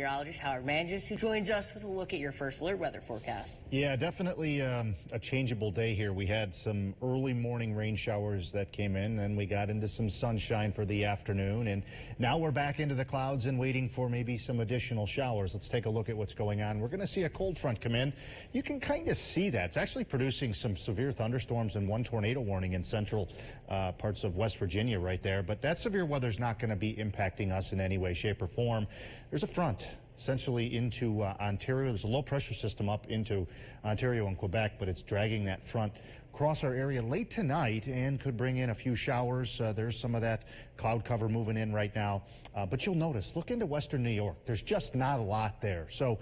Meteorologist Howard Manges, who joins us with a look at your first alert weather forecast. Yeah, definitely a changeable day here. We had some early morning rain showers that came in, then we got into some sunshine for the afternoon, and now we're back into the clouds and waiting for maybe some additional showers. Let's take a look at what's going on. We're going to see a cold front come in. You can kind of see that. It's actually producing some severe thunderstorms and one tornado warning in central parts of West Virginia right there, but that severe weather's not going to be impacting us in any way, shape, or form. There's a front essentially into Ontario. There's a low pressure system up into Ontario and Quebec, but it's dragging that front across our area late tonight and could bring in a few showers. There's some of that cloud cover moving in right now. But you'll notice, look into western New York. There's just not a lot there. So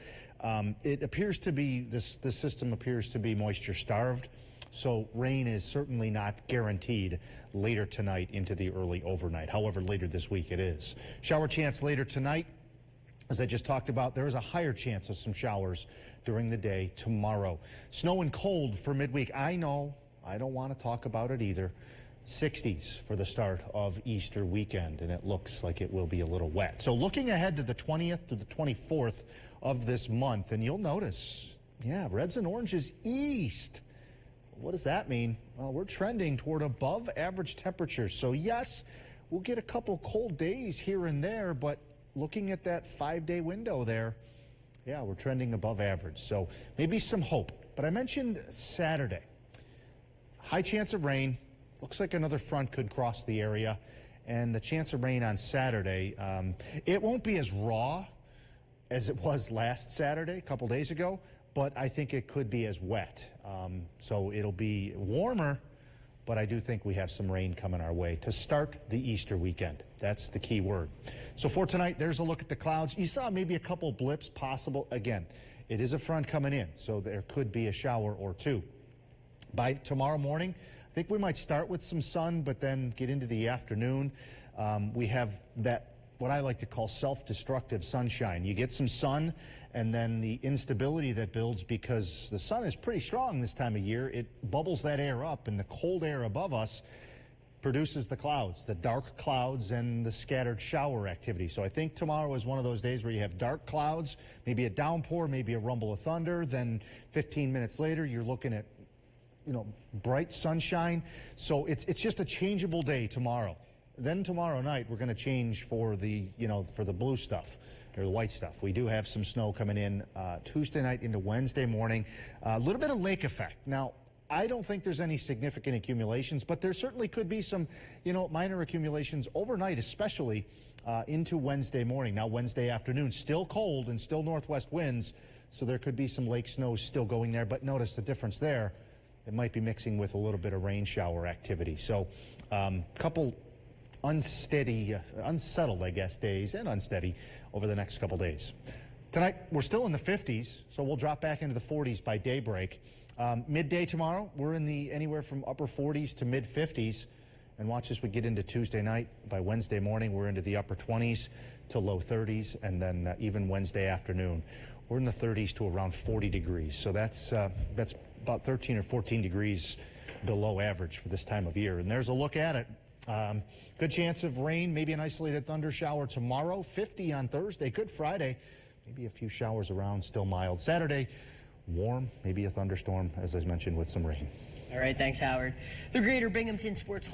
it appears to be, this system appears to be moisture starved. So rain is certainly not guaranteed later tonight into the early overnight. However, later this week it is. Shower chance later tonight. As I just talked about, there is a higher chance of some showers during the day tomorrow. Snow and cold for midweek. I know, I don't want to talk about it either. 60s for the start of Easter weekend, and it looks like it will be a little wet. So looking ahead to the 20th to the 24th of this month, and you'll notice, yeah, reds and oranges east. What does that mean? Well, we're trending toward above average temperatures. So yes, we'll get a couple cold days here and there, but looking at that 5-day window there, yeah, we're trending above average. So maybe some hope. But I mentioned Saturday. High chance of rain. Looks like another front could cross the area. And the chance of rain on Saturday, it won't be as raw as it was last Saturday, a couple days ago, but I think it could be as wet. So it'll be warmer, but I do think we have some rain coming our way to start the Easter weekend. That's the key word. So for tonight, there's a look at the clouds. You saw maybe a couple blips possible. Again, it is a front coming in, so there could be a shower or two. By tomorrow morning, I think we might start with some sun, but then get into the afternoon. We have that, what I like to call self-destructive sunshine. You get some sun, and then the instability that builds because the sun is pretty strong this time of year. It bubbles that air up, and the cold air above us produces the clouds, the dark clouds and the scattered shower activity. So I think tomorrow is one of those days where you have dark clouds, maybe a downpour, maybe a rumble of thunder. Then 15 minutes later, you're looking at, you know, bright sunshine. So it's just a changeable day tomorrow. Then tomorrow night, we're going to change for the, for the blue stuff or the white stuff. We do have some snow coming in Tuesday night into Wednesday morning. A little bit of lake effect. Now, I don't think there's any significant accumulations, but there certainly could be some, minor accumulations overnight, especially into Wednesday morning. Now, Wednesday afternoon, still cold and still northwest winds, so there could be some lake snow still going there. But notice the difference there. It might be mixing with a little bit of rain shower activity. So couple unsettled, I guess, days and unsteady over the next couple days. Tonight, we're still in the 50s, so we'll drop back into the 40s by daybreak. Midday tomorrow, we're in the anywhere from upper 40s to mid 50s. And watch as we get into Tuesday night. By Wednesday morning, we're into the upper 20s to low 30s. And then even Wednesday afternoon, we're in the 30s to around 40 degrees. So that's about 13 or 14 degrees below average for this time of year. And there's a look at it. Good chance of rain, maybe an isolated thunder shower tomorrow. 50 on Thursday. Good Friday. Maybe a few showers around, still mild. Saturday, warm, maybe a thunderstorm, as I mentioned, with some rain. All right, thanks, Howard. The Greater Binghamton Sports